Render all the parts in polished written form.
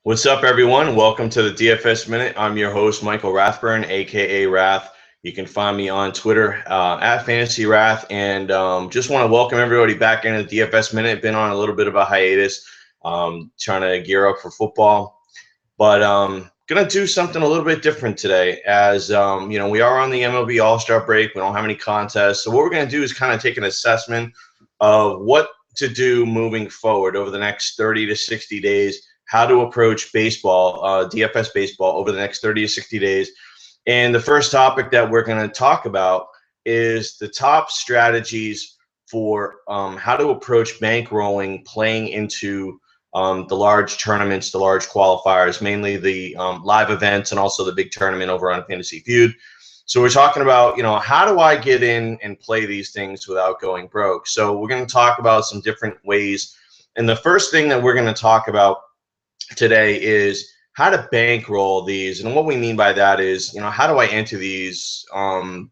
What's up, everyone? Welcome to the DFS Minute. I'm your host, Michael Rathburn, aka Rath. You can find me on Twitter at Fantasy Rath, and just want to welcome everybody back into the DFS Minute. Been on a little bit of a hiatus, trying to gear up for football, but gonna do something a little bit different today. As we are on the MLB All-Star break. We don't have any contests, so what we're gonna do is kind of take an assessment of what to do moving forward over the next 30 to 60 days, how to approach baseball, DFS baseball, over the next 30 to 60 days. And the first topic that we're going to talk about is the top strategies for how to approach bankrolling, playing into the large tournaments, the large qualifiers, mainly the live events and also the big tournament over on Fantasy Feud. So we're talking about, how do I get in and play these things without going broke? So we're going to talk about some different ways. And the first thing that we're going to talk about today is how to bankroll these. And what we mean by that is, how do I enter these the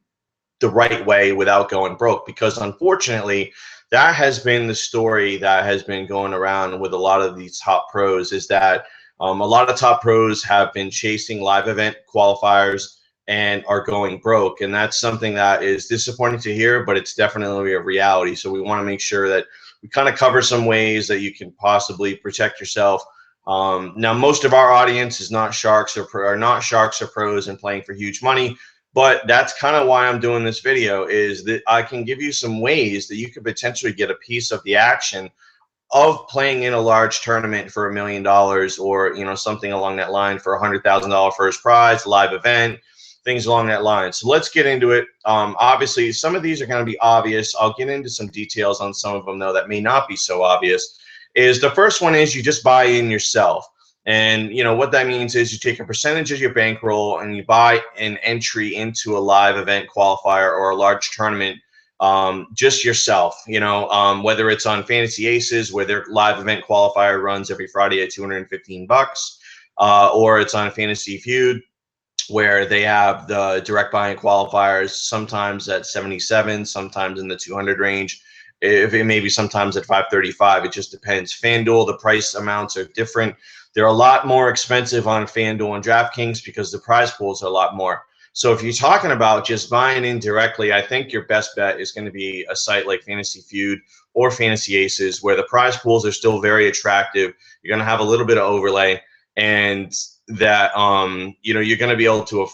right way without going broke? Because unfortunately, that has been the story that has been going around with a lot of these top pros, is that a lot of top pros have been chasing live event qualifiers and are going broke. And that's something that is disappointing to hear, but it's definitely a reality. So we want to make sure that we kind of cover some ways that you can possibly protect yourself. Now, most of our audience is not sharks or pros and playing for huge money, but that's kind of why I'm doing this video, is that I can give you some ways that you could potentially get a piece of the action of playing in a large tournament for $1 million, or something along that line for $100,000 first prize, live event, things along that line. So let's get into it. Obviously, some of these are going to be obvious. I'll get into some details on some of them, though, that may not be so obvious. The first one is you just buy in yourself. And what that means is you take a percentage of your bankroll and you buy an entry into a live event qualifier or a large tournament, just yourself. Whether it's on Fantasy Aces, where their live event qualifier runs every Friday at $215, or it's on Fantasy Feud, where they have the direct buying qualifiers sometimes at 77, sometimes in the 200 range. If it may be sometimes at 535, it just depends. FanDuel, the price amounts are different. They're a lot more expensive on FanDuel and DraftKings because the prize pools are a lot more. So if you're talking about just buying in directly, I think your best bet is going to be a site like Fantasy Feud or Fantasy Aces, where the prize pools are still very attractive. You're going to have a little bit of overlay, and that you're going to be able to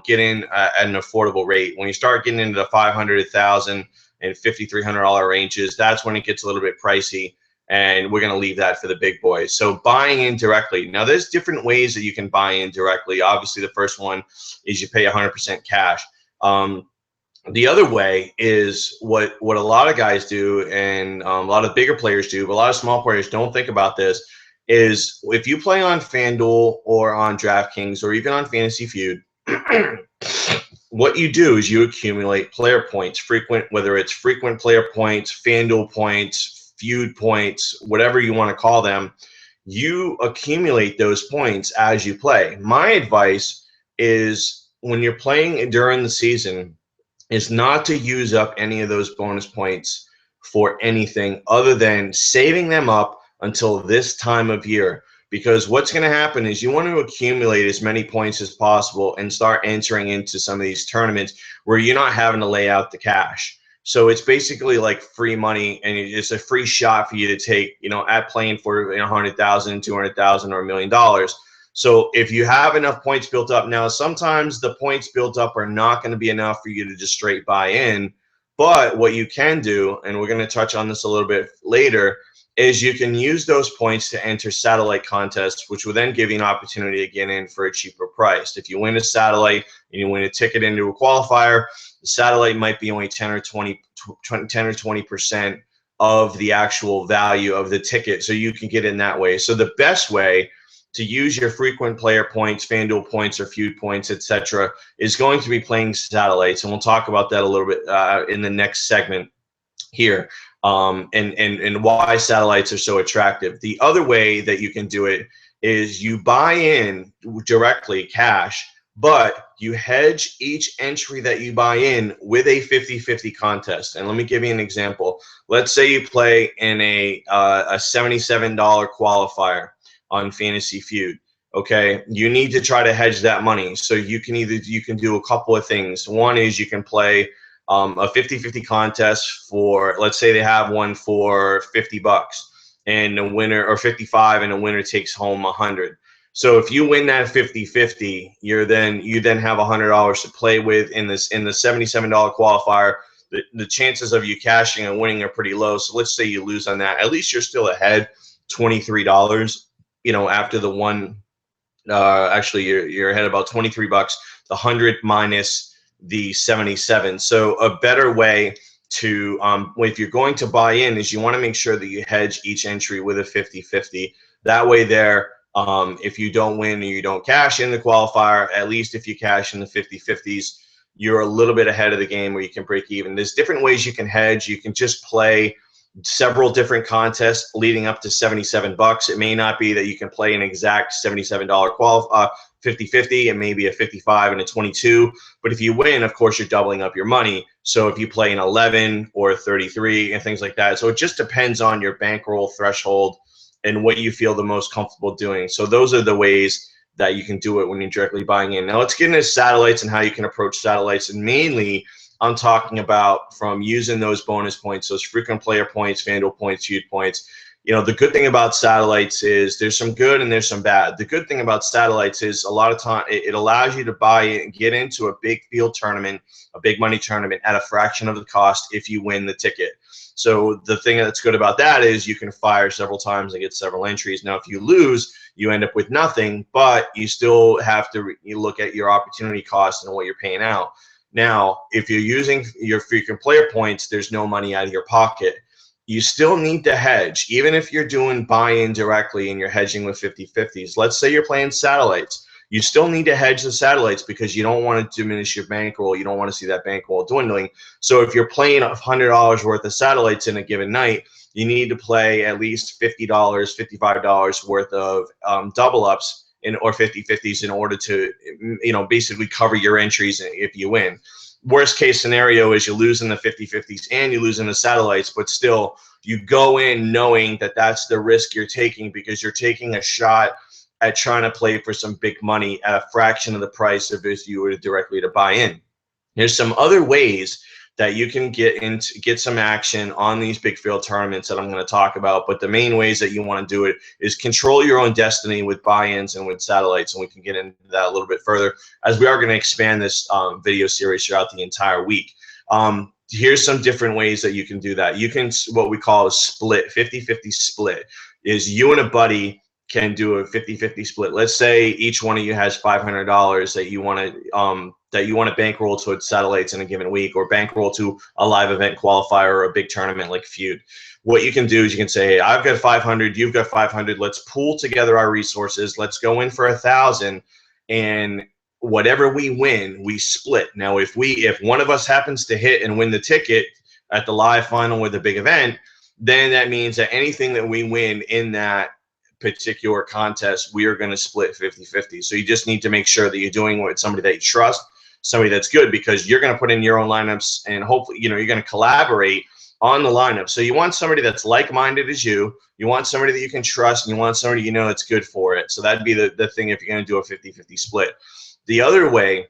get in at an affordable rate. When you start getting into the 500, 1,000, and $5,300 ranges, that's when it gets a little bit pricey, and we're going to leave that for the big boys. So buying in directly. Now, there's different ways that you can buy in directly. Obviously, the first one is you pay 100% cash. The other way is what a lot of guys do, and a lot of bigger players do, but a lot of small players don't think about this, is if you play on FanDuel or on DraftKings or even on Fantasy Feud, what you do is you accumulate player points, whether it's frequent player points, FanDuel points, Feud points, whatever you want to call them. You accumulate those points as you play. My advice is, when you're playing during the season, is not to use up any of those bonus points for anything other than saving them up until this time of year. Because what's going to happen is you want to accumulate as many points as possible and start entering into some of these tournaments where you're not having to lay out the cash. So it's basically like free money, and it's a free shot for you to take, at playing for 100,000, 200,000, or $1 million. So if you have enough points built up, now sometimes the points built up are not going to be enough for you to just straight buy in. But what you can do, and we're going to touch on this a little bit later, is you can use those points to enter satellite contests, which will then give you an opportunity to get in for a cheaper price. If you win a satellite and you win a ticket into a qualifier, the satellite might be only 10 or 20% of the actual value of the ticket, so you can get in that way. So the best way to use your frequent player points, FanDuel points, or Feud points, etc., is going to be playing satellites, and we'll talk about that a little bit in the next segment here. And why satellites are so attractive. The other way that you can do it is you buy in directly cash, but you hedge each entry that you buy in with a 50-50 contest. And let me give you an example. Let's say you play in a $77 qualifier. on Fantasy Feud. Okay, you need to try to hedge that money. So you can do a couple of things. One is you can play a 50-50 contest for, let's say they have one for $50 and the winner, or 55, and the winner takes home 100. So if you win that 50-50, you then have $100 to play with in the $77 qualifier. The chances of you cashing and winning are pretty low. So let's say you lose on that. At least you're still ahead $23, after the one. Actually, you're ahead about $23. The 100 minus the 77. So a better way to, if you're going to buy in, is you want to make sure that you hedge each entry with a 50-50. That way there, if you don't win or you don't cash in the qualifier, at least if you cash in the 50-50s, you're a little bit ahead of the game where you can break even. There's different ways you can hedge. You can just play several different contests leading up to $77. It may not be that you can play an exact $77 qualifier 50-50, and maybe a 55 and a 22. But if you win, of course, you're doubling up your money. So if you play an 11 or a 33 and things like that. So it just depends on your bankroll threshold and what you feel the most comfortable doing. So those are the ways that you can do it when you're directly buying in. Now let's get into satellites and how you can approach satellites. And mainly, I'm talking about from using those bonus points, those frequent player points, FanDuel points, Feud points. The good thing about satellites is there's some good and there's some bad. The good thing about satellites is a lot of time it allows you to buy it and get into a big field tournament, a big money tournament at a fraction of the cost if you win the ticket. So the thing that's good about that is you can fire several times and get several entries. Now, if you lose, you end up with nothing, but you still have to look at your opportunity cost and what you're paying out. Now, if you're using your frequent player points, there's no money out of your pocket. You still need to hedge, even if you're doing buy-in directly and you're hedging with 50-50s. Let's say you're playing satellites. You still need to hedge the satellites because you don't want to diminish your bankroll. You don't want to see that bankroll dwindling. So if you're playing $100 worth of satellites in a given night, you need to play at least $50, $55 worth of double ups or 50-50s in order to, basically cover your entries if you win. Worst case scenario is you lose in the 50-50s and you lose in the satellites, but still you go in knowing that that's the risk you're taking because you're taking a shot at trying to play for some big money at a fraction of the price of if you were directly to buy in. There's some other ways that you can get some action on these big field tournaments that I'm going to talk about. But the main ways that you want to do it is control your own destiny with buy-ins and with satellites. And we can get into that a little bit further as we are going to expand this video series throughout the entire week. Here's some different ways that you can do that. You can, what we call a split, 50-50 split, is you and a buddy can do a 50-50 split. Let's say each one of you has $500 that you want to bankroll towards satellites in a given week, or bankroll to a live event qualifier or a big tournament like Feud. What you can do is you can say, hey, I've got 500, you've got 500. Let's pool together our resources. Let's go in for 1,000, and whatever we win, we split. Now, if one of us happens to hit and win the ticket at the live final with a big event, then that means that anything that we win in that particular contest, we are going to split 50-50. So you just need to make sure that you're doing it with somebody that you trust, somebody that's good, because you're going to put in your own lineups and hopefully, you're going to collaborate on the lineup. So you want somebody that's like-minded as you. You want somebody that you can trust, and you want somebody that's good for it. So that'd be the thing if you're going to do a 50-50 split. The other way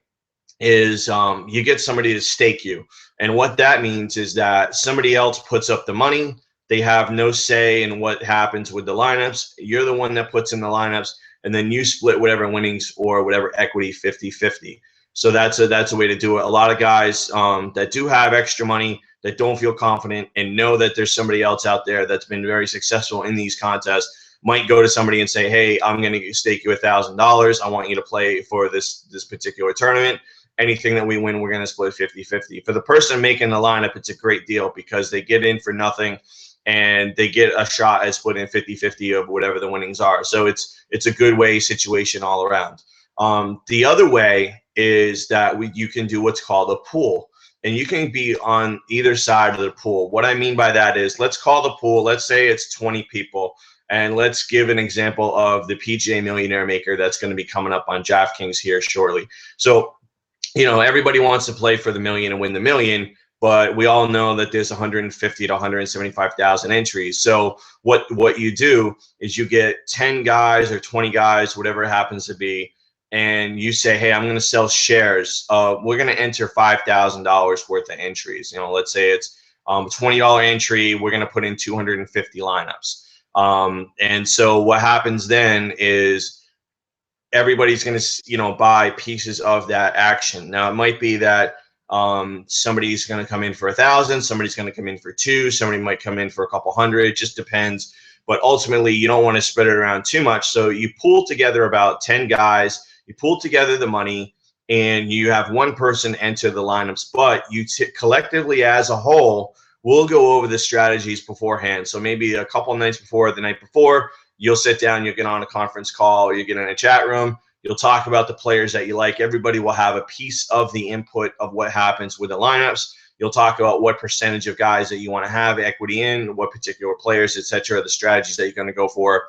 is you get somebody to stake you. And what that means is that somebody else puts up the money. They have no say in what happens with the lineups. You're the one that puts in the lineups, and then you split whatever winnings or whatever equity 50-50. So that's a way to do it. A lot of guys that do have extra money, that don't feel confident and know that there's somebody else out there that's been very successful in these contests, might go to somebody and say, hey, I'm going to stake you $1,000. I want you to play for this particular tournament. Anything that we win, we're going to split 50-50. For the person making the lineup, it's a great deal because they get in for nothing and they get a shot at splitting 50-50 of whatever the winnings are. So it's a good way situation all around. The other way is that you can do what's called a pool, and you can be on either side of the pool. What I mean by that is, let's call the pool, let's say it's 20 people, and let's give an example of the PGA Millionaire Maker that's going to be coming up on DraftKings here shortly. So, everybody wants to play for the million and win the million. but we all know that there's 150 to 175,000 entries. So what you do is you get 10 guys or 20 guys, whatever it happens to be, and you say, hey, I'm going to sell shares. We're going to enter $5,000 worth of entries. Let's say it's $20 entry. We're going to put in 250 lineups. And so what happens then is everybody's going to, buy pieces of that action. Now, it might be that somebody's going to come in for 1,000, somebody's going to come in for 2, somebody might come in for a couple hundred. It just depends. But ultimately, you don't want to spread it around too much. So you pool together about 10 guys, you pool together the money, and you have one person enter the lineups. But you collectively as a whole will go over the strategies beforehand. So maybe a couple nights before, the night before, you'll sit down, you'll get on a conference call, or you get in a chat room. You'll talk about the players that you like. Everybody will have a piece of the input of what happens with the lineups. You'll talk about what percentage of guys that you want to have equity in, what particular players, etc., the strategies that you're going to go for.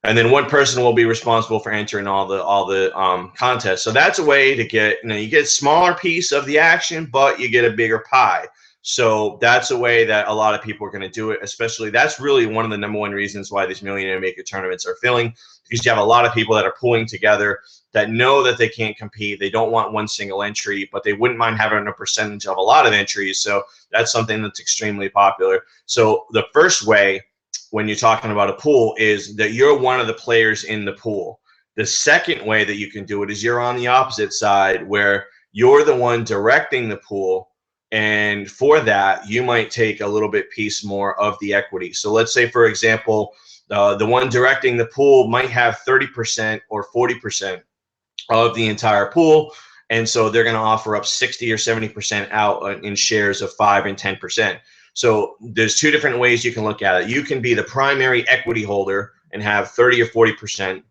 And then one person will be responsible for entering all the contests. So that's a way to get, you get a smaller piece of the action, but you get a bigger pie. So that's a way that a lot of people are going to do it, especially that's really one of the number one reasons why these Millionaire Maker tournaments are filling, because you have a lot of people that are pulling together that know that they can't compete. They don't want one single entry, but they wouldn't mind having a percentage of a lot of entries. So that's something that's extremely popular. So the first way when you're talking about a pool is that you're one of the players in the pool. The second way that you can do it is you're on the opposite side where you're the one directing the pool. And for that, you might take a little bit piece more of the equity. So let's say, for example, the one directing the pool might have 30% or 40% of the entire pool. And so they're going to offer up 60 or 70% out in shares of 5 and 10%. So there's two different ways you can look at it. You can be the primary equity holder and have 30 or 40%,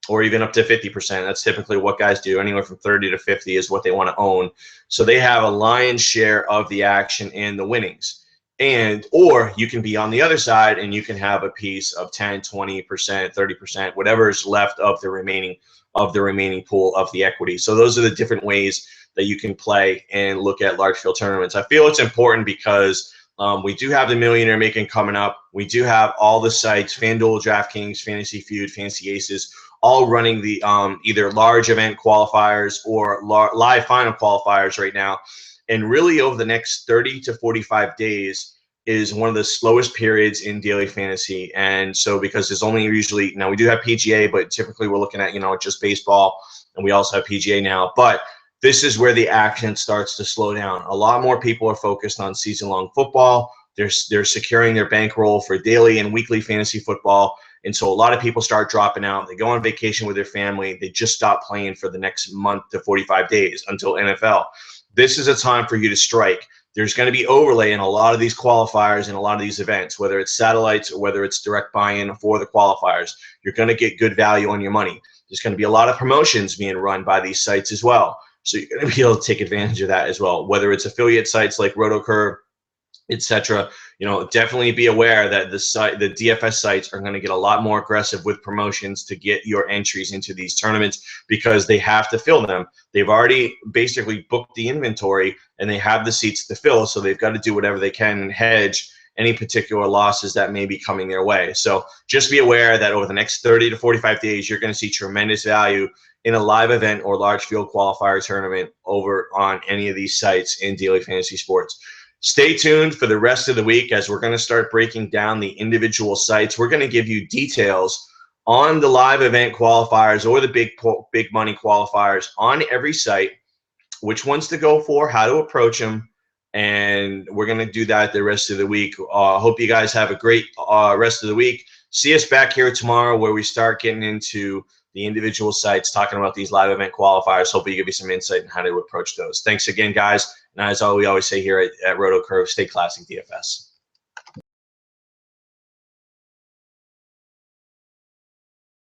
or even up to 50%. That's typically what guys do. Anywhere from 30 to 50 is what they want to own. So they have a lion's share of the action and the winnings. Or you can be on the other side and you can have a piece of 10, 20%, 30%, whatever is left of the remaining pool of the equity. So those are the different ways that you can play and look at large field tournaments. I feel it's important because we do have the Millionaire Making coming up. We do have all the sites, FanDuel, DraftKings, Fantasy Feud, Fantasy Aces, all running the either large event qualifiers or live final qualifiers right now. And really over the next 30 to 45 days is one of the slowest periods in daily fantasy. And so because there's only usually, now we do have PGA, but typically we're looking at, just baseball, and we also have PGA now. But this is where the action starts to slow down. A lot more people are focused on season-long football. They're securing their bankroll for daily and weekly fantasy football. And so a lot of people start dropping out. They go on vacation with their family. They just stop playing for the next month to 45 days until NFL. This is a time for you to strike. There's going to be overlay in a lot of these qualifiers and a lot of these events, whether it's satellites or whether it's direct buy-in for the qualifiers. You're going to get good value on your money. There's going to be a lot of promotions being run by these sites as well. So you're going to be able to take advantage of that as well, whether it's affiliate sites like RotoCurve, etc. Definitely be aware that the DFS sites are going to get a lot more aggressive with promotions to get your entries into these tournaments because they have to fill them. They've already basically booked the inventory and they have the seats to fill, so they've got to do whatever they can and hedge any particular losses that may be coming their way. So just be aware that over the next 30 to 45 days, you're going to see tremendous value in a live event or large field qualifier tournament over on any of these sites in daily fantasy sports. Stay tuned for the rest of the week as we're going to start breaking down the individual sites. We're going to give you details on the live event qualifiers or the big money qualifiers on every site, which ones to go for, how to approach them, and we're going to do that the rest of the week. Hope you guys have a great rest of the week. See us back here tomorrow where we start getting into the individual sites, talking about these live event qualifiers. Hopefully give you some insight on how to approach those. Thanks again, guys. And as we always say here at RotoCurve, stay classic DFS.